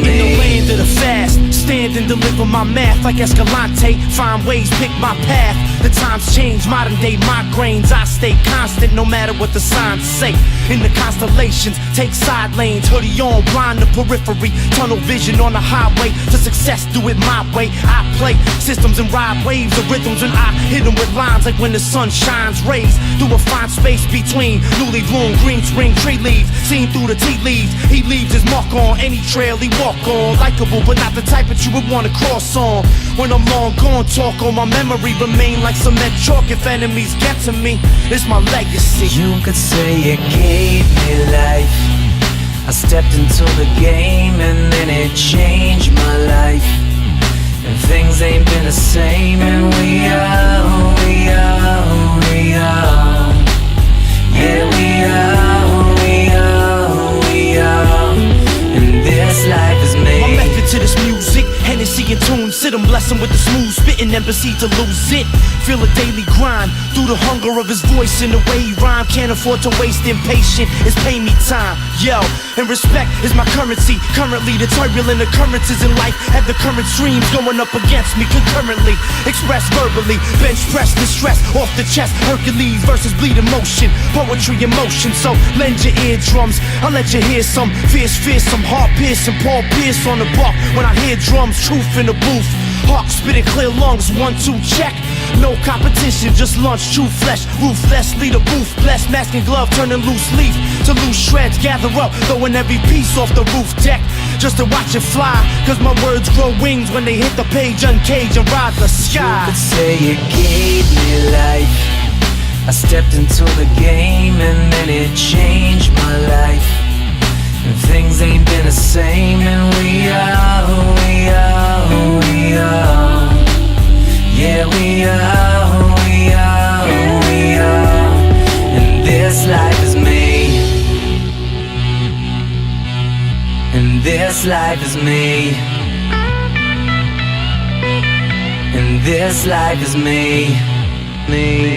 In the land of the fast, stand and deliver my math like Escalante. Find ways, pick my path. The times change, modern day migraines. I stay constant no matter what the signs say. In the constellations, take side lanes. Hoodie on, blind the periphery. Tunnel vision on the highway to success, do it my way. I play systems and ride waves of rhythms, and I hit them with lines like when the sun shines. Rays through a fine space between newly bloomed green spring tree leaves. Seen through the tea leaves, he leaves his mark on any trail he walk on. Likeable, but not the type that you would wanna cross on. When I'm long gone, talk on my memory remain like cement chalk. If enemies get to me, it's my legacy. You could say it gave me life. I stepped into the game and then it changed my life. And things ain't been the same, and we are, yeah, we are, and this life is made. My method to this music, Hennessy and tune, sit and bless him with the smooth spitting and proceed to lose it. Feel a daily grind through the hunger of his voice and the way he rhyme. Can't afford to waste, impatient, it's pay me time. Yo, and respect is my currency. Currently the turbulent occurrences in life have the current streams going up against me concurrently. Express verbally, bench press the stress off the chest. Hercules versus bleed emotion, poetry emotion. So lend your eardrums, I'll let you hear some fierce, some heart piercing. Paul Pierce on the bar when I hear drums, truth in the booth. Hawk spitting clear lungs, 1-2 check. No competition, just lunch, true flesh. Ruthless, lead a booth, blessed, mask and glove, turning loose leaf to loose shreds. Gather up, throwing every piece off the roof deck, just to watch it fly. Cause my words grow wings when they hit the page, uncage and ride the sky. You could say it gave me life. I stepped into the game and then it changed my life. And things ain't been the same, and we are, yeah, we are, and this life is me, and this life is me, and this life is me, me.